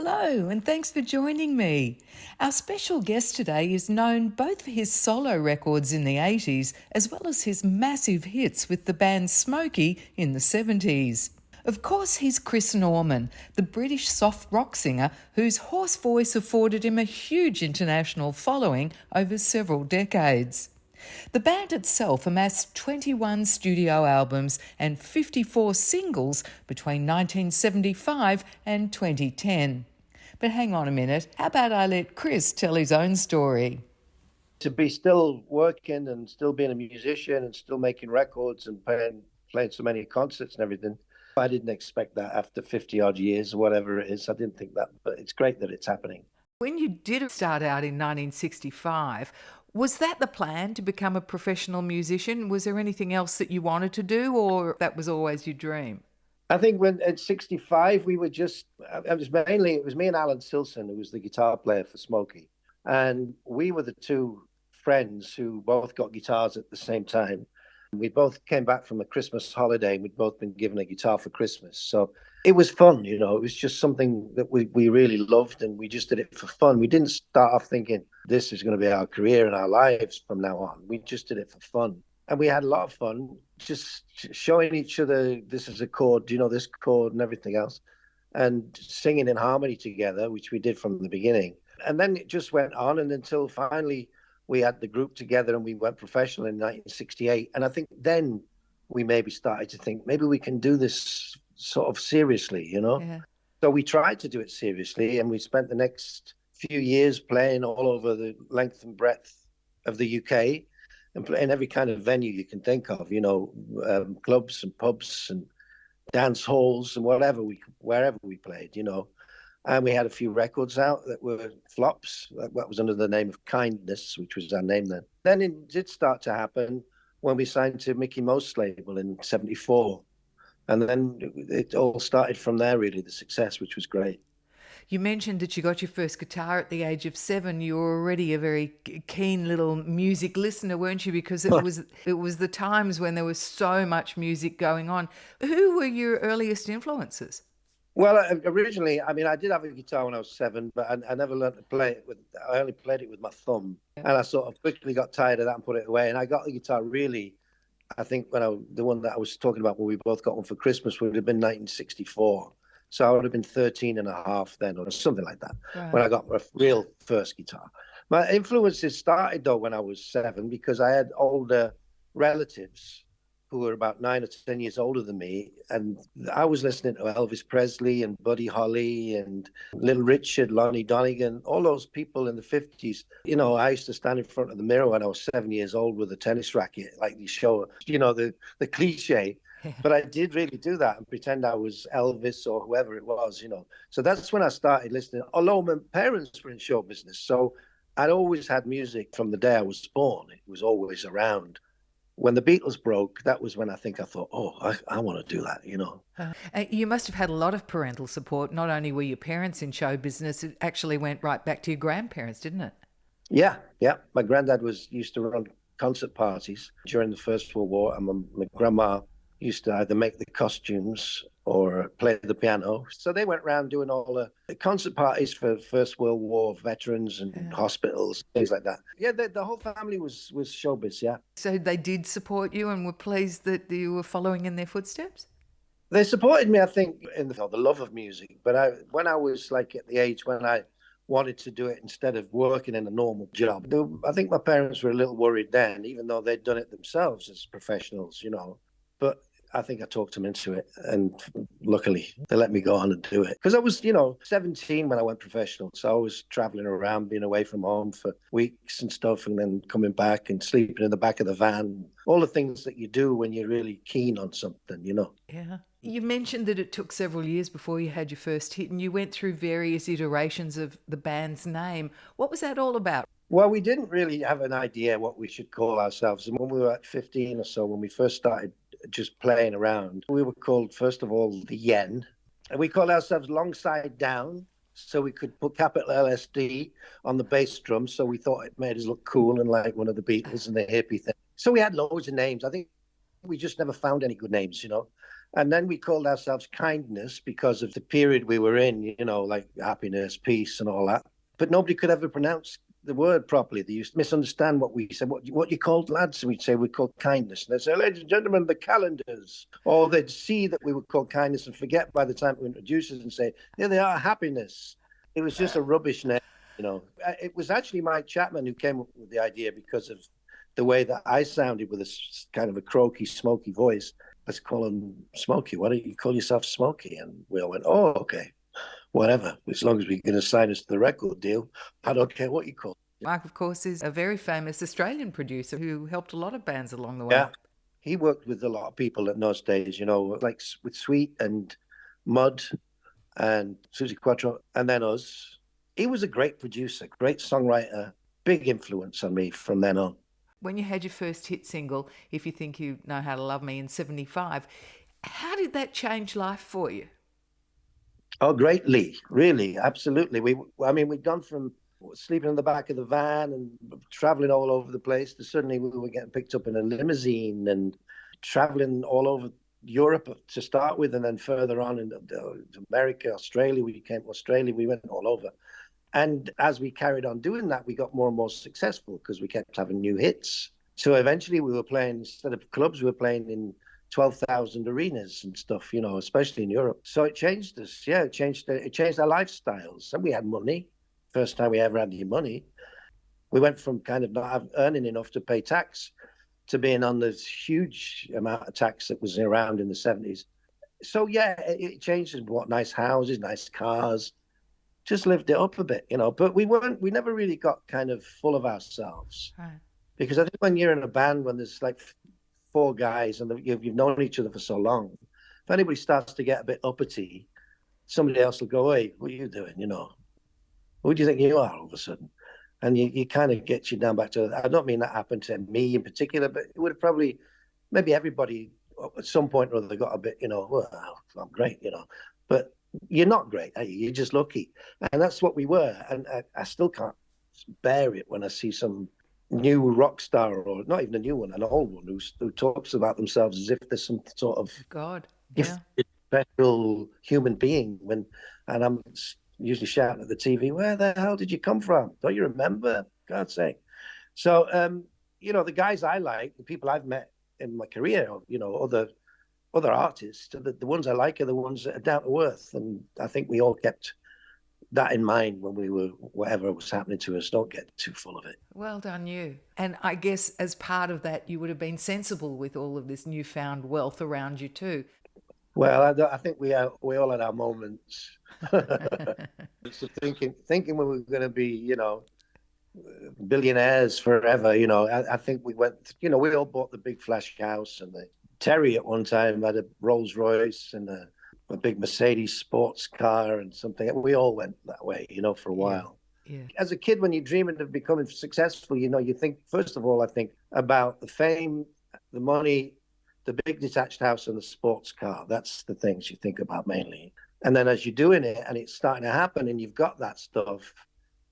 Hello, and thanks for joining me. Our special guest today is known both for his solo records in the 80s as well as his massive hits with the band Smokie in the 70s. Of course, he's Chris Norman, the British soft rock singer whose hoarse voice afforded him a huge international following over several decades. The band itself amassed 21 studio albums and 54 singles between 1975 and 2010. But hang on a minute, how about I let Chris tell his own story? To be still working and still being a musician and still making records and playing so many concerts and everything, I didn't expect that after 50 odd years or whatever it is. I didn't think that, but it's great that it's happening. When you did start out in 1965, was that the plan to become a professional musician? Was there anything else that you wanted to do, or that was always your dream? I think when at 65, we were just, it was me and Alan Silson, who was the guitar player for Smokie. And we were the two friends who both got guitars at the same time. We both came back from a Christmas holiday and we'd both been given a guitar for Christmas. So it was fun, you know, it was just something that we really loved and we just did it for fun. We didn't start off thinking this is going to be our career and our lives from now on. We just did it for fun. And we had a lot of fun just showing each other this is a chord, you know, this chord and everything else, and singing in harmony together, which we did from the beginning. And then it just went on and until finally we had the group together and we went professional in 1968. And I think then we maybe started to think maybe we can do this sort of seriously, you know? Yeah. So we tried to do it seriously and we spent the next few years playing all over the length and breadth of the UK and playing every kind of venue you can think of, you know, clubs and pubs and dance halls and wherever we played, you know. And we had a few records out that were flops. That was under the name of Kindness, which was our name then. Then it did start to happen when we signed to Mickey Most's label in '74. And then it all started from there, really, the success, which was great. You mentioned that you got your first guitar at the age of 7. You were already a very keen little music listener, weren't you? Because it was the times when there was so much music going on. Who were your earliest influences? Well, originally, I mean, I did have a guitar when I was 7, but I never learned to play it I only played it with my thumb. Yeah. And I sort of quickly got tired of that and put it away. And I got the guitar really, I think the one that I was talking about when we both got one for Christmas would have been 1964. So I would have been 13 and a half then or something like that, Right. when I got my real first guitar. My influences started though when I was 7 because I had older relatives who were about 9 or 10 years older than me. And I was listening to Elvis Presley and Buddy Holly and Little Richard, Lonnie Donegan, all those people in the 50s. You know, I used to stand in front of the mirror when I was 7 years old with a tennis racket, like you show, you know, the cliche. But I did really do that and pretend I was Elvis or whoever it was, you know. So that's when I started listening. Although my parents were in show business, so I'd always had music from the day I was born. It was always around. When the Beatles broke, that was when I thought, oh, I want to do that, you know. You must have had a lot of parental support. Not only were your parents in show business, it actually went right back to your grandparents, didn't it? Yeah. My granddad used to run concert parties during the First World War, and my grandma used to either make the costumes or play the piano. So they went around doing all the concert parties for First World War veterans and hospitals, things like that. Yeah, the whole family was showbiz, yeah. So they did support you and were pleased that you were following in their footsteps? They supported me, I think, in the love of music. But when I was like at the age when I wanted to do it instead of working in a normal job, I think my parents were a little worried then, even though they'd done it themselves as professionals, you know. But I think I talked them into it, and luckily they let me go on and do it. Because I was, 17 when I went professional, so I was traveling around, being away from home for weeks and stuff, and then coming back and sleeping in the back of the van. All the things that you do when you're really keen on something, you know. Yeah. You mentioned that it took several years before you had your first hit, and you went through various iterations of the band's name. What was that all about? Well, we didn't really have an idea what we should call ourselves. And when we were at 15 or so, when we first started just playing around, we were called, first of all, the Yen. And we called ourselves Long Side Down, so we could put capital LSD on the bass drum. So we thought it made us look cool and like one of the Beatles and the hippie thing. So we had loads of names. I think we just never found any good names, you know. And then we called ourselves Kindness because of the period we were in, you know, like happiness, peace, and all that. But nobody could ever pronounce the word properly. They used to misunderstand what we said. What you called lads? And we'd say we called kindness. And they'd say, ladies and gentlemen, the calendars. Or they'd see that we were called kindness and forget by the time we introduced us and say, there they are, happiness. It was just a rubbish name, you know. It was actually Mike Chapman who came up with the idea because of the way that I sounded with a kind of a croaky, smoky voice. Let's call him Smokie. Why don't you call yourself Smokie? And we all went, oh, okay, whatever. As long as we're going to sign us to the record deal, I don't care what you call it. Mike, of course, is a very famous Australian producer who helped a lot of bands along the way. Yeah, he worked with a lot of people in those days, you know, like with Sweet and Mud and Suzi Quatro, and then us. He was a great producer, great songwriter, big influence on me from then on. When you had your first hit single, If You Think You Know How to Love Me, in 75, how did that change life for you? Oh, greatly, really, absolutely. We'd gone from sleeping in the back of the van and traveling all over the place to suddenly we were getting picked up in a limousine and traveling all over Europe to start with, and then further on in America, Australia. We came to Australia, we went all over. And as we carried on doing that, we got more and more successful because we kept having new hits. So eventually we were playing, instead of clubs, we were playing in 12,000 arenas and stuff, you know, especially in Europe. So it changed us. Yeah, it changed our lifestyles. And we had money. First time we ever had any money. We went from kind of not earning enough to pay tax to being on this huge amount of tax that was around in the 70s. So yeah, it changed. What nice houses, nice cars. Just lived it up a bit, you know, but we never really got kind of full of ourselves. Right. Because I think when you're in a band, when there's like four guys and you've known each other for so long, if anybody starts to get a bit uppity, somebody else will go, hey, what are you doing? You know, who do you think you are all of a sudden? And you kind of get you down back to, I don't mean that happened to me in particular, but it would have probably, maybe everybody at some point or other got a bit, you know, well, I'm great, you know, but you're not great, are you? You're just lucky. And that's what we were. And I still can't bear it when I see some new rock star, or not even a new one, an old one who talks about themselves as if there's some sort of special human being. And I'm usually shouting at the TV, where the hell did you come from? Don't you remember? God's sake. So, you know, the guys I like, the people I've met in my career, you know, other artists, the ones I like are the ones that are down to earth. And I think we all kept that in mind when we were, whatever was happening to us, don't get too full of it. Well done you. And I guess as part of that, you would have been sensible with all of this newfound wealth around you too. Well, I think we all had our moments. So thinking we were going to be, you know, billionaires forever, you know, I think we went, you know, we all bought the big flash house, and Terry at one time had a Rolls Royce and a big Mercedes sports car and something. We all went that way, you know, for a while. Yeah. As a kid, when you're dreaming of becoming successful, you know, you think, first of all, I think about the fame, the money, the big detached house and the sports car. That's the things you think about mainly. And then as you're doing it and it's starting to happen and you've got that stuff,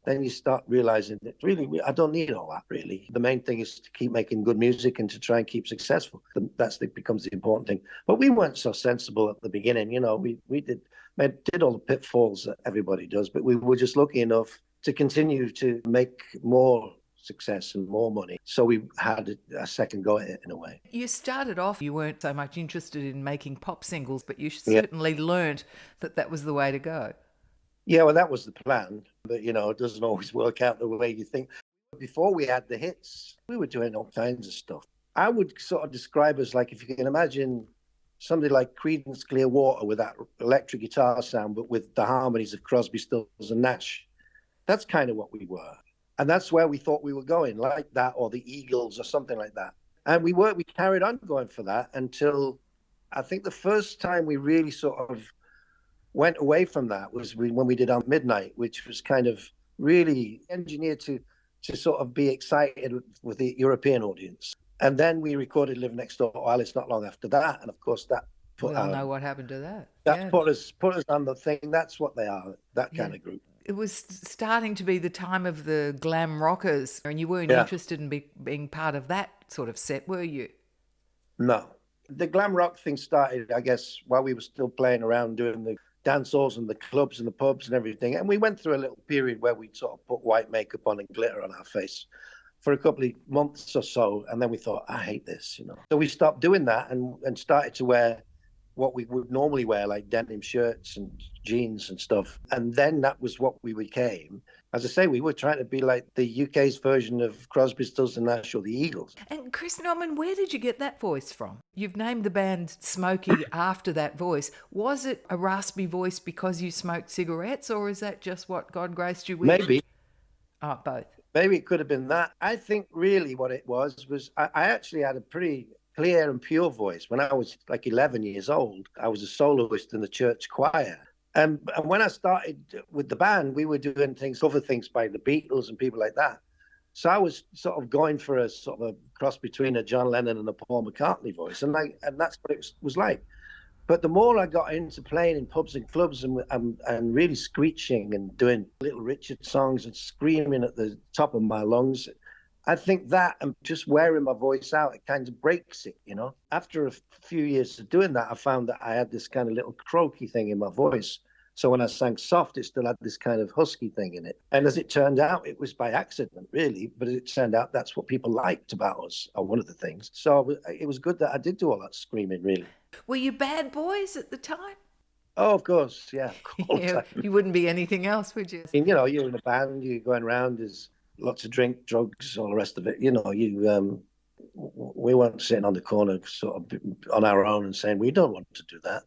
then you start realizing that really, I don't need all that, really. The main thing is to keep making good music and to try and keep successful. Becomes the important thing. But we weren't so sensible at the beginning. You know, we did all the pitfalls that everybody does, but we were just lucky enough to continue to make more success and more money. So we had a second go at it in a way. You started off, you weren't so much interested in making pop singles, but you certainly learned that was the way to go. Yeah, well, that was the plan, but, you know, it doesn't always work out the way you think. Before we had the hits, we were doing all kinds of stuff. I would sort of describe us like, if you can imagine somebody like Creedence Clearwater with that electric guitar sound, but with the harmonies of Crosby, Stills and Nash. That's kind of what we were. And that's where we thought we were going, like that, or the Eagles or something like that. And we carried on going for that until I think the first time we really sort of went away from that was when we did On Midnight, which was kind of really engineered to sort of be excited with the European audience. And then we recorded Live Next Door to Alice not long after that. And of course that we all know what happened to that. That put us on the thing. That's what they are, that kind of group. It was starting to be the time of the glam rockers, and you weren't interested in being part of that sort of set, were you? No, The glam rock thing started, I guess, while we were still playing around doing the dance halls and the clubs and the pubs and everything. And we went through a little period where we sort of put white makeup on and glitter on our face for a couple of months or so. And then we thought, I hate this, you know. So we stopped doing that and started to wear what we would normally wear, like denim shirts and jeans and stuff. And then that was what we became. As I say, we were trying to be like the UK's version of Crosby, Stills and Nash or the Eagles. And Chris Norman, where did you get that voice from? You've named the band Smokie after that voice. Was it a raspy voice because you smoked cigarettes, or is that just what God graced you with? Maybe. Oh, both. Maybe it could have been that. I think really what it was I actually had a pretty clear and pure voice. When I was like 11 years old, I was a soloist in the church choir. And when I started with the band, we were doing cover things by the Beatles and people like that. So I was sort of going for a sort of a cross between a John Lennon and a Paul McCartney voice. And that's what it was like. But the more I got into playing in pubs and clubs and really screeching and doing Little Richard songs and screaming at the top of my lungs, I think that and just wearing my voice out, it kind of breaks it, you know. After a few years of doing that, I found that I had this kind of little croaky thing in my voice. So when I sang soft, it still had this kind of husky thing in it. And as it turned out, it was by accident, really. But it turned out that's what people liked about us, or one of the things. So it was good that I did do all that screaming, really. Were you bad boys at the time? Oh, of course, yeah. Yeah, you wouldn't be anything else, would you? And, you know, you're in a band, you're going around, there's lots of drink, drugs, all the rest of it. You know, we weren't sitting on the corner sort of on our own and saying, we don't want to do that.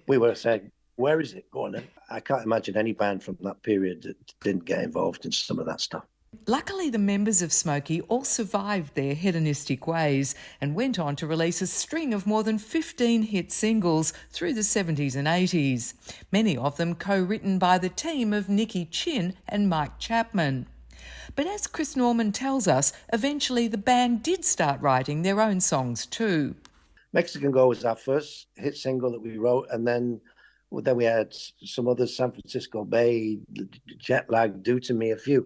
We were saying, where is it? Go on then. I can't imagine any band from that period that didn't get involved in some of that stuff. Luckily, the members of Smokie all survived their hedonistic ways and went on to release a string of more than 15 hit singles through the 70s and 80s, many of them co-written by the team of Nicky Chin and Mike Chapman. But as Chris Norman tells us, eventually the band did start writing their own songs too. Mexican Go was our first hit single that we wrote, and then we had some others, San Francisco Bay, Jet Lag, Do To Me, a few.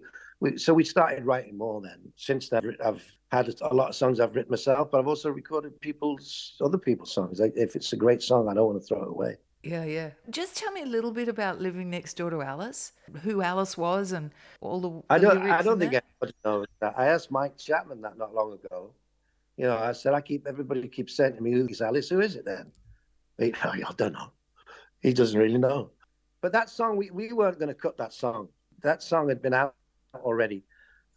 So we started writing more then. Since then, I've had a lot of songs I've written myself, but I've also recorded other people's songs. If it's a great song, I don't want to throw it away. Yeah. Just tell me a little bit about living next door to Alice, who Alice was and all the I don't think that. anybody knows that. I asked Mike Chapman that not long ago. You know, I said, everybody keeps saying to me, who's Alice? Who is it then? I don't know. He doesn't really know. But that song, we weren't going to cut that song. That song had been out already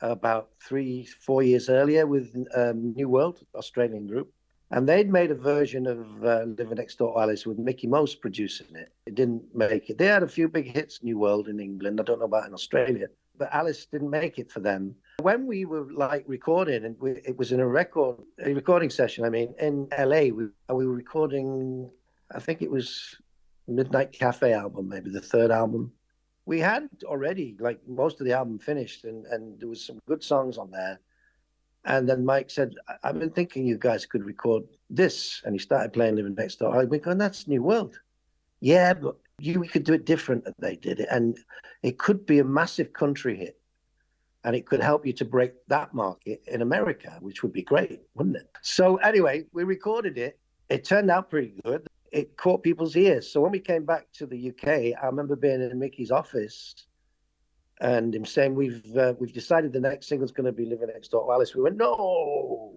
about 3-4 years earlier with New World, Australian group. And they'd made a version of Living Next Door to Alice with Mickey Mouse producing it. It didn't make it. They had a few big hits, New World in England. I don't know about in Australia. But Alice didn't make it for them. When we were like recording, and it was in a recording session, in LA, we were recording, I think it was Midnight Cafe album, maybe the third album. We had already like most of the album finished, and there was some good songs on there. And then Mike said, I've been thinking you guys could record this. And he started playing Living Next Door. I went, that's New World. Yeah, but we could do it different than they did it. And it could be a massive country hit. And it could help you to break that market in America, which would be great, wouldn't it? So anyway, we recorded it. It turned out pretty good. It caught people's ears. So when we came back to the UK, I remember being in Mickey's office and him saying, we've decided the next single's going to be Living Next Door to Alice. We went, no,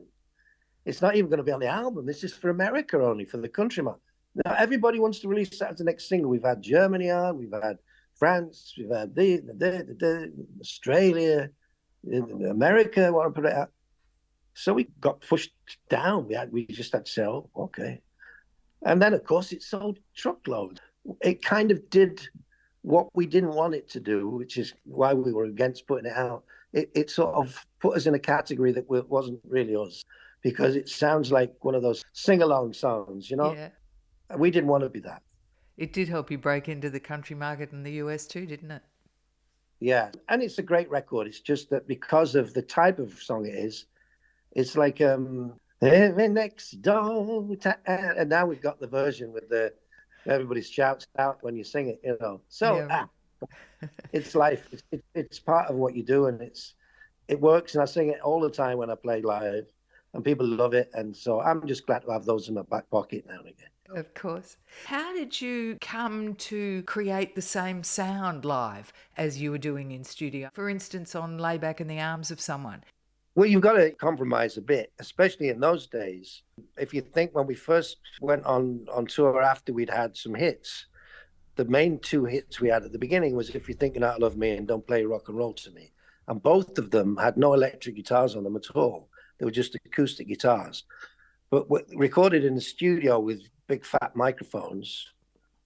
it's not even going to be on the album. This is for America only, for the country market. Now, everybody wants to release that as the next single. We've had Germany on, we've had France, we've had Australia, America want to put it out. So we got pushed down. We just had to say, oh, okay. And then, of course, it sold truckloads. It kind of did what we didn't want it to do, which is why we were against putting it out. It sort of put us in a category that wasn't really us, because it sounds like one of those sing-along songs, you know? Yeah. We didn't want to be that. It did help you break into the country market in the US too, didn't it? Yeah, and it's a great record. It's just that because of the type of song it is, it's like Living Next Door to... And now we've got the version with everybody shouts out when you sing it, you know. So it's life. It's part of what you do, and it works. And I sing it all the time when I play live. and people love it. And so I'm just glad to have those in my back pocket now and again. Of course. How did you come to create the same sound live as you were doing in studio? For instance, on Lay Back in the Arms of Someone. Well, you've got to compromise a bit, especially in those days. If you think when we first went on tour after we'd had some hits, the main two hits we had at the beginning was If You're Thinking Out of Love Me and Don't Play Rock and Roll to Me. And both of them had no electric guitars on them at all. They were just acoustic guitars. But recorded in the studio with big fat microphones,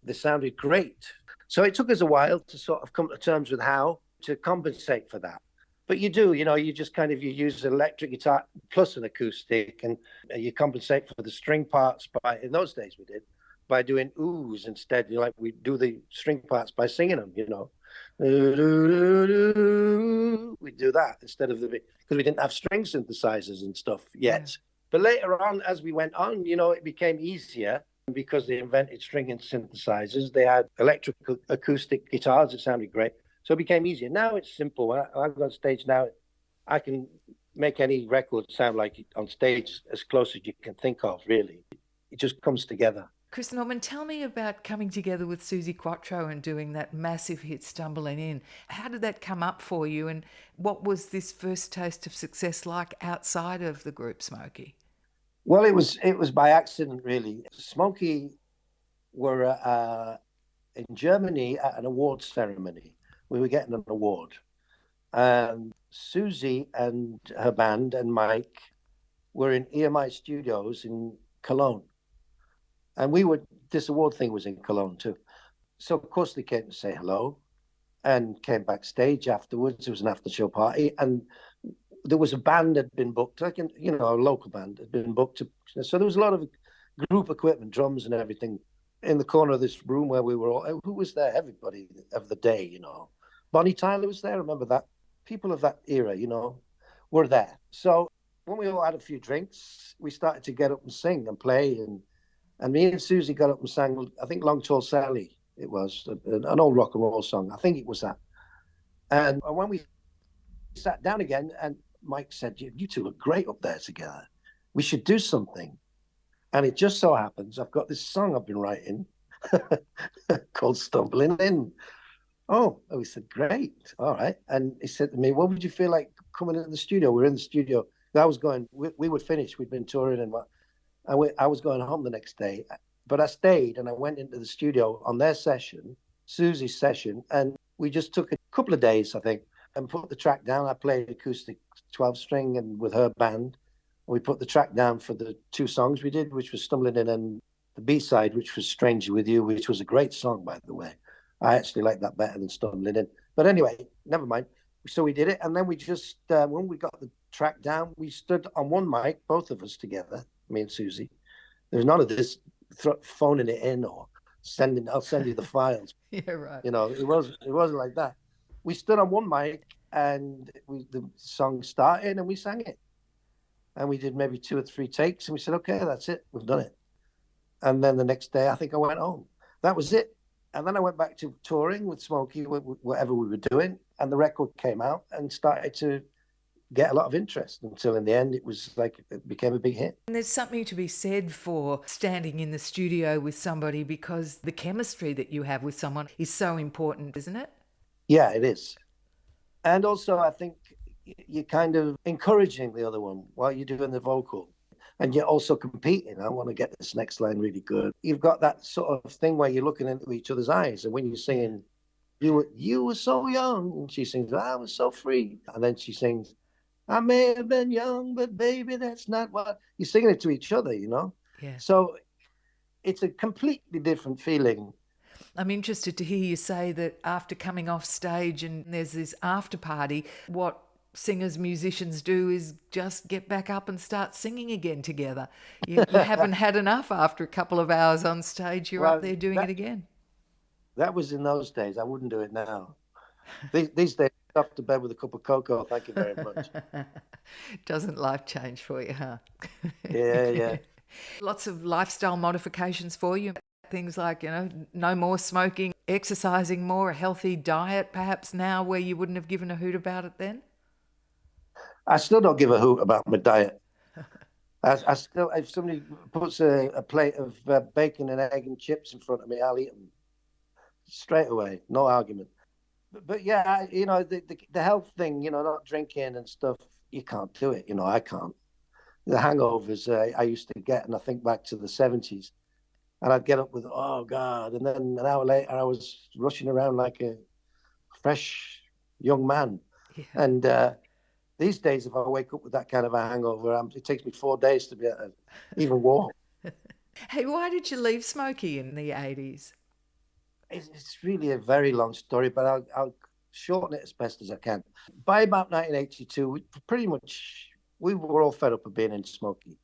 they sounded great. So it took us a while to sort of come to terms with how to compensate for that. But you do, you just kind of, you use an electric guitar plus an acoustic, and you compensate for the string parts by, in those days we did, by doing oohs instead. Like we do the string parts by singing them, We do that instead of because we didn't have string synthesizers and stuff yet. Yeah. But later on, as we went on, it became easier because they invented string and synthesizers. They had electric acoustic guitars that sounded great. So it became easier. Now it's simple. When I go on stage now, I can make any record sound like it on stage as close as you can think of, really. It just comes together. Chris Norman, tell me about coming together with Suzi Quatro and doing that massive hit, Stumbling In. How did that come up for you, and what was this first taste of success like outside of the group Smokie? Well, it was by accident, really. Smokie were in Germany at an awards ceremony. We were getting an award. And Suzi and her band and Mike were in EMI Studios in Cologne. And this award thing was in Cologne too. So of course they came to say hello and came backstage afterwards. It was an after show party. And there was a band that had been booked, like, a local band had been booked. So there was a lot of group equipment, drums and everything in the corner of this room where we were all, who was there? Everybody of the day, Bonnie Tyler was there, remember that? People of that era, were there. So when we all had a few drinks, we started to get up and sing and play. And me and Suzi got up and sang, I think Long Tall Sally, it was, an old rock and roll song. I think it was that. And when we sat down again, and Mike said, you two look great up there together. We should do something. And it just so happens I've got this song I've been writing called Stumbling In. Oh, we said, great. All right. And he said to me, what would you feel like coming into the studio? We're in the studio. I was going, we would finish. We'd been touring and I was going home the next day. But I stayed and I went into the studio on their session, Suzi's session, and we just took a couple of days, I think, and put the track down. I played acoustic 12-string and with her band. We put the track down for the two songs we did, which was Stumbling In, and the B-side, which was Stranger With You, which was a great song, by the way. I actually like that better than Stumbling In. But anyway, never mind. So we did it. And then we just, when we got the track down, we stood on one mic, both of us together, me and Suzi. There was none of this phoning it in or I'll send you the files. Yeah, right. It wasn't like that. We stood on one mic and the song started and we sang it. And we did maybe 2 or 3 takes and we said, okay, that's it. We've done it. And then the next day, I think I went home. That was it. And then I went back to touring with Smokie, whatever we were doing. And the record came out and started to get a lot of interest until in the end, it became a big hit. And there's something to be said for standing in the studio with somebody, because the chemistry that you have with someone is so important, isn't it? Yeah, it is. And also, I think you're kind of encouraging the other one while you're doing the vocal. And you're also competing. I want to get this next line really good. You've got that sort of thing where you're looking into each other's eyes. And when you're singing, you were so young. And she sings, I was so free. And then she sings, I may have been young, but baby, that's not what... You're singing it to each other, Yeah. So it's a completely different feeling. I'm interested to hear you say that after coming off stage and there's this after party, what singers, musicians do is just get back up and start singing again together. You haven't had enough after a couple of hours on stage. You're up there doing it again. That was in those days. I wouldn't do it now. These days, off to bed with a cup of cocoa. Thank you very much. Doesn't life change for you, huh? Yeah. Lots of lifestyle modifications for you. Things like, no more smoking, exercising more, a healthy diet perhaps now where you wouldn't have given a hoot about it then? I still don't give a hoot about my diet. I still, if somebody puts a plate of bacon and egg and chips in front of me, I'll eat them straight away, no argument. But yeah, the health thing, not drinking and stuff, you can't do it. I can't. The hangovers I used to get, and I think back to the 70s, and I'd get up with, oh God, and then an hour later I was rushing around like a fresh young man. Yeah. And these days, if I wake up with that kind of a hangover, it takes me 4 days to be able to even walk. Hey, why did you leave Smokie in the 80s? It's really a very long story, but I'll shorten it as best as I can. By about 1982, we were all fed up of being in Smokie.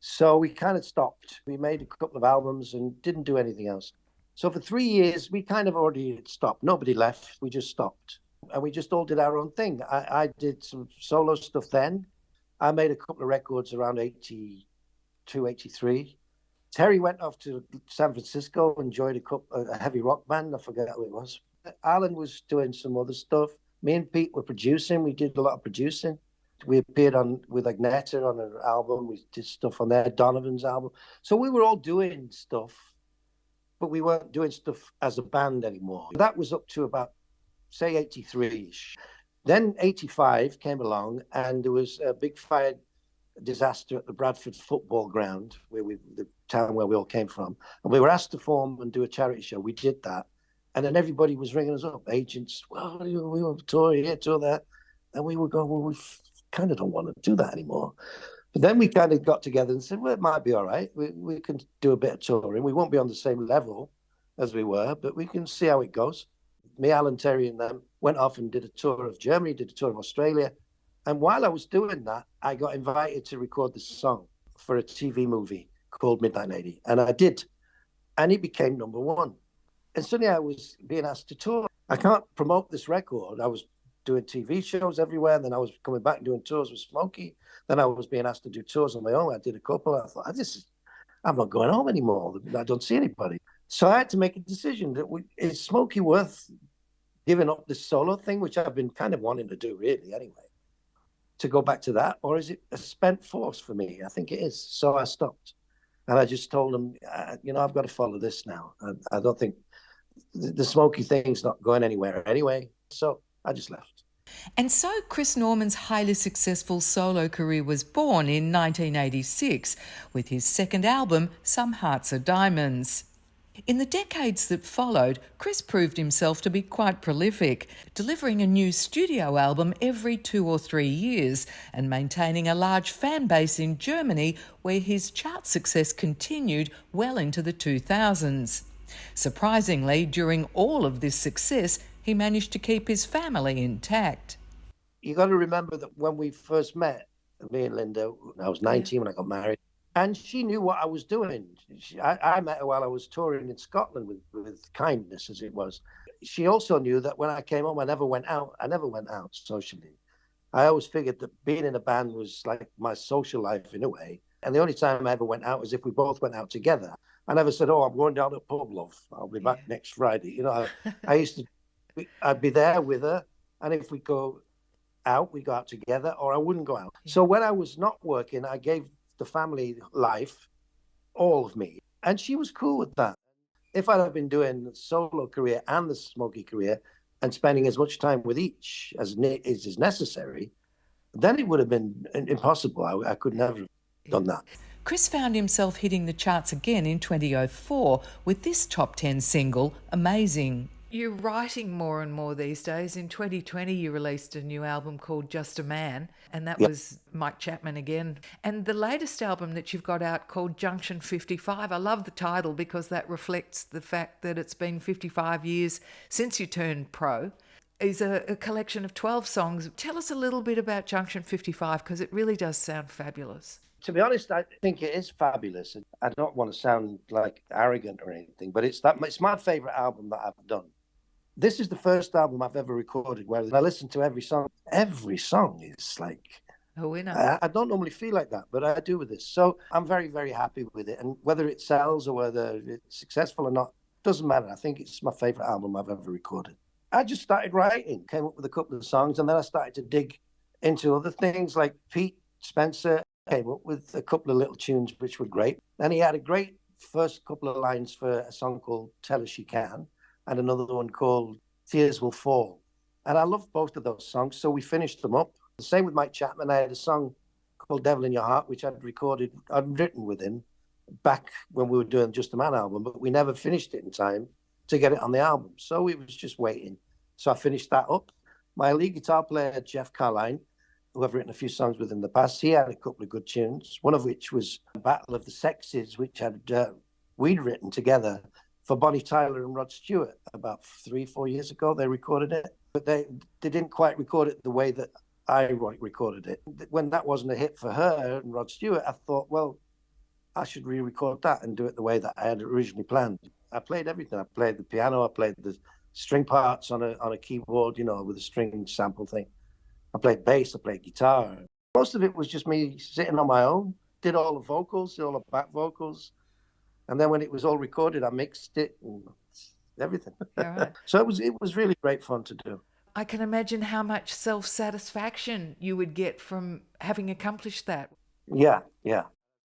So we kind of stopped. We made a couple of albums and didn't do anything else. So for 3 years, we kind of already stopped. Nobody left. We just stopped. And we just all did our own thing. I did some solo stuff then. I made a couple of records around 82, 83. Terry went off to San Francisco and joined a heavy rock band. I forget who it was. Alan was doing some other stuff. Me and Pete were producing. We did a lot of producing. We appeared with Agneta on an album. We did stuff on there, Donovan's album. So we were all doing stuff, but we weren't doing stuff as a band anymore. That was up to about, say, 83-ish. Then 85 came along, and there was a big fire disaster at the Bradford football ground, the town where we all came from. And we were asked to form and do a charity show. We did that. And then everybody was ringing us up, agents, well, we want to tour here, tour there. And we were going, well, we kind of don't want to do that anymore. But then we kind of got together and said, well, it might be all right. We can do a bit of touring. We won't be on the same level as we were, but we can see how it goes. Me, Alan, Terry, and them went off and did a tour of Germany, did a tour of Australia. And while I was doing that, I got invited to record this song for a TV movie called Midnight Lady. And I did. And it became number one. And suddenly I was being asked to tour. I can't promote this record. I was doing TV shows everywhere. And then I was coming back and doing tours with Smokie. Then I was being asked to do tours on my own. I did a couple. I thought, I'm not going home anymore. I don't see anybody. So I had to make a decision that is Smokie worth giving up this solo thing, which I've been kind of wanting to do really anyway, to go back to that, or is it a spent force for me? I think it is. So I stopped. And I just told him, I've got to follow this now. I don't think the Smokie thing's not going anywhere anyway. So I just left. And so Chris Norman's highly successful solo career was born in 1986 with his second album, Some Hearts Are Diamonds. In the decades that followed, Chris proved himself to be quite prolific, delivering a new studio album every 2 or 3 years and maintaining a large fan base in Germany where his chart success continued well into the 2000s. Surprisingly, during all of this success, he managed to keep his family intact. You got to remember that when we first met, me and Linda, I was 19 when I got married, and she knew what I was doing. I met her while I was touring in Scotland with Kindness, as it was. She also knew that when I came home, I never went out socially. I always figured that being in a band was like my social life in a way. And the only time I ever went out was if we both went out together. I never said, oh, I'm going down to the pub, love. I'll be back next Friday. I'd be there with her. And if we go out, we go out together, or I wouldn't go out. Yeah. So when I was not working, I gave the family life, all of me. And she was cool with that. If I'd have been doing the solo career and the Smokie career and spending as much time with each as is necessary, then it would have been impossible. I could never have done that. Chris found himself hitting the charts again in 2004 with this top 10 single, Amazing. You're writing more and more these days. In 2020, you released a new album called Just a Man, and that was Mike Chapman again. And the latest album that you've got out called Junction 55, I love the title because that reflects the fact that it's been 55 years since you turned pro, is a collection of 12 songs. Tell us a little bit about Junction 55 because it really does sound fabulous. To be honest, I think it is fabulous. I don't want to sound like arrogant or anything, but it's my favourite album that I've done. This is the first album I've ever recorded where I listen to every song. Every song is like a winner. I don't normally feel like that, but I do with this. So I'm very, very happy with it. And whether it sells or whether it's successful or not, doesn't matter. I think it's my favourite album I've ever recorded. I just started writing, came up with a couple of songs, and then I started to dig into other things like Pete Spencer. Came up with a couple of little tunes which were great. And he had a great first couple of lines for a song called Tell Us She Can and another one called Tears Will Fall. And I loved both of those songs, so we finished them up. The same with Mike Chapman. I had a song called Devil in Your Heart, which I'd written with him back when we were doing Just a Man album, but we never finished it in time to get it on the album. So it was just waiting. So I finished that up. My lead guitar player, Jeff Carline, who I've written a few songs with in the past, he had a couple of good tunes, one of which was Battle of the Sexes, which we'd written together for Bonnie Tyler and Rod Stewart about 3-4 years ago. They recorded it, but they didn't quite record it the way that I recorded it. When that wasn't a hit for her and Rod Stewart, I thought, well, I should re-record that and do it the way that I had originally planned. I played everything. I played the piano, I played the string parts on a keyboard, with a string sample thing. I played bass, I played guitar. Most of it was just me sitting on my own, did all the vocals, did all the back vocals. And then when it was all recorded, I mixed it and everything. Right. So it was really great fun to do. I can imagine how much self-satisfaction you would get from having accomplished that. Yeah.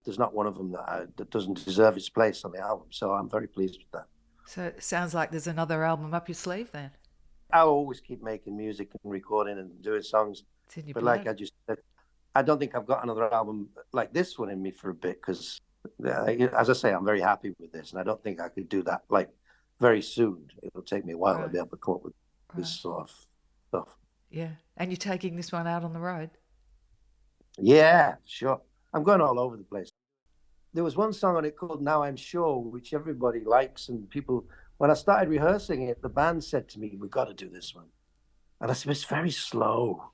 There's not one of them that doesn't deserve its place on the album. So I'm very pleased with that. So it sounds like there's another album up your sleeve then. I'll always keep making music and recording and doing songs. It's in your But blood. like I just said, I don't think I've got another album like this one in me for a bit because, as I say, I'm very happy with this. And I don't think I could do that like very soon. It'll take me a while to be able to come up with this sort of stuff. Yeah. And you're taking this one out on the road? Yeah, sure. I'm going all over the place. There was one song on it called Now I'm Sure, which everybody likes. And people, when I started rehearsing it, the band said to me, we've got to do this one. And I said, it's very slow.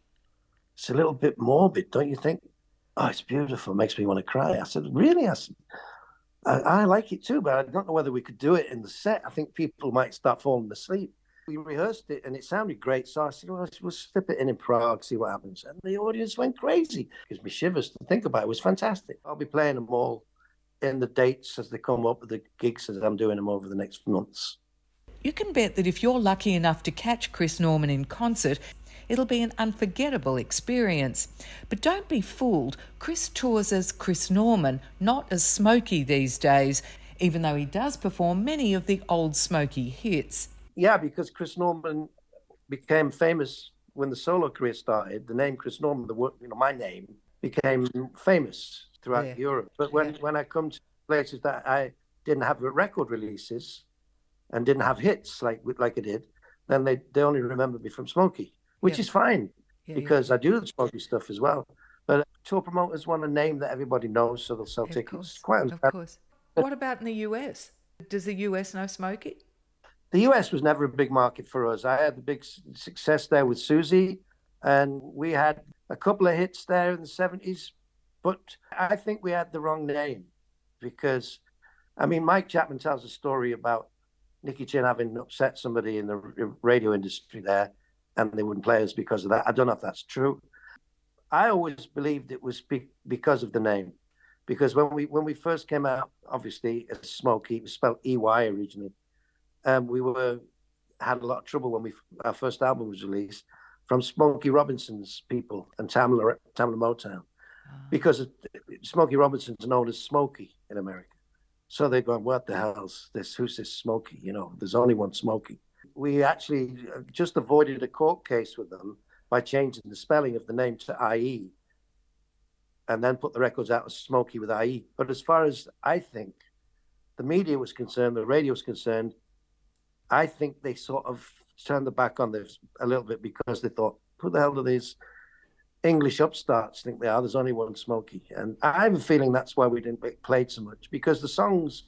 It's a little bit morbid, don't you think? Oh, it's beautiful. It makes me want to cry. I said, really? I said, I like it too, but I don't know whether we could do it in the set. I think people might start falling asleep. We rehearsed it and it sounded great. So I said, well, we'll slip it in Prague, see what happens. And the audience went crazy. It gives me shivers to think about it. It was fantastic. I'll be playing them all in the dates as they come up with the gigs as I'm doing them over the next months. You can bet that if you're lucky enough to catch Chris Norman in concert, it'll be an unforgettable experience. But don't be fooled. Chris tours as Chris Norman, not as Smokie these days, even though he does perform many of the old Smokie hits. Yeah, because Chris Norman became famous when the solo career started. The name Chris Norman, my name, became famous throughout Europe. But when I come to places that I didn't have record releases and didn't have hits like I did, then they only remember me from Smokie, which is fine because I do the Smokie stuff as well. But tour promoters want a name that everybody knows, so they'll sell tickets. Quite of course. What about in the US? Does the US know Smokie? The US was never a big market for us. I had the big success there with Suzi, and we had a couple of hits there in the 70s. But I think we had the wrong name because, Mike Chapman tells a story about Nicky Chin having upset somebody in the radio industry there, and they wouldn't play us because of that. I don't know if that's true. I always believed it was because of the name, because when we first came out, obviously as Smokie, it was spelled EY originally. We had a lot of trouble when our first album was released from Smokey Robinson's people and Tamla Motown, because Smokey Robinson's known as Smokie in America. So they're going, what the hell's this? Who's this Smokie? There's only one Smokie. We actually just avoided a court case with them by changing the spelling of the name to IE and then put the records out as Smokie with IE. But as far as I think the media was concerned, the radio was concerned, I think they sort of turned their back on this a little bit because they thought, who the hell do these English upstarts think they are? There's only one Smokie. And I have a feeling that's why we didn't get played so much, because the songs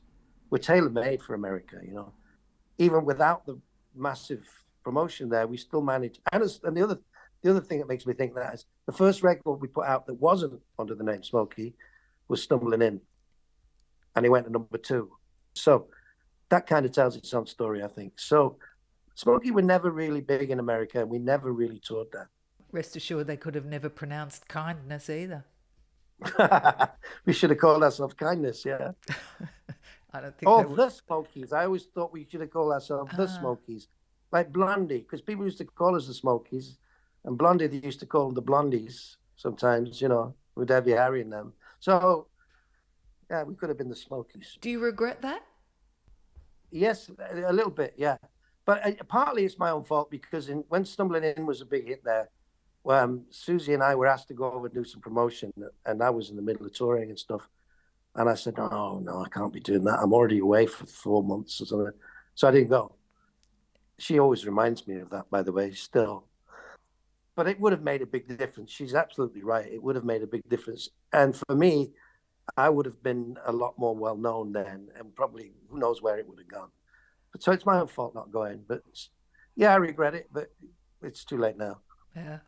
were tailor-made for America, Even without the massive promotion there, we still managed. And the other thing that makes me think that is the first record we put out that wasn't under the name Smokie was Stumbling In. And it went to number 2. So that kind of tells its own story, I think. So Smokie were never really big in America, and we never really toured that. Rest assured they could have never pronounced kindness either. We should have called ourselves Kindness, yeah. I don't think the Smokies. I always thought we should have called ourselves the Smokies. Like Blondie, because people used to call us the Smokies, and Blondie, they used to call them the Blondies sometimes, with Debbie Harry and them. So, yeah, we could have been the Smokies. Do you regret that? Yes, a little bit, yeah. But partly it's my own fault because when Stumbling In was a big hit there, Suzi and I were asked to go over and do some promotion, and I was in the middle of touring and stuff. And I said, no, no, I can't be doing that. I'm already away for 4 months or something. So I didn't go. She always reminds me of that, by the way, still. But it would have made a big difference. She's absolutely right. It would have made a big difference. And for me, I would have been a lot more well known then, and probably who knows where it would have gone. But so it's my own fault not going. But yeah, I regret it, but it's too late now. Yeah,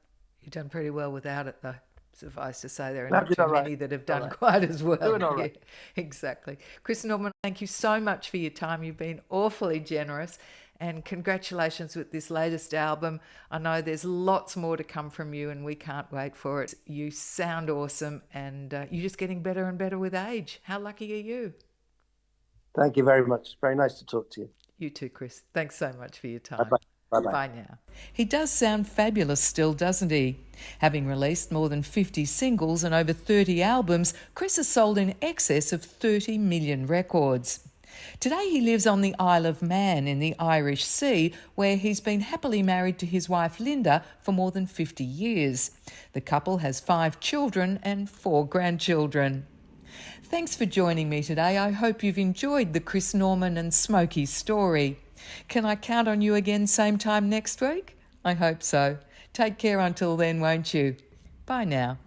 you've done pretty well without it, though. Suffice to say, there are I not did too all right. many that have done quite as well. Doing all right. Yeah, exactly. Chris Norman, thank you so much for your time. You've been awfully generous. And congratulations with this latest album. I know there's lots more to come from you, and we can't wait for it. You sound awesome, and you're just getting better and better with age. How lucky are you? Thank you very much. Very nice to talk to you. You too, Chris. Thanks so much for your time. Bye-bye. Bye-bye. Bye now. He does sound fabulous still, doesn't he? Having released more than 50 singles and over 30 albums, Chris has sold in excess of 30 million records. Today he lives on the Isle of Man in the Irish Sea, where he's been happily married to his wife Linda for more than 50 years. The couple has 5 children and 4 grandchildren. Thanks for joining me today. I hope you've enjoyed the Chris Norman and Smokie story. Can I count on you again same time next week? I hope so. Take care until then, won't you? Bye now.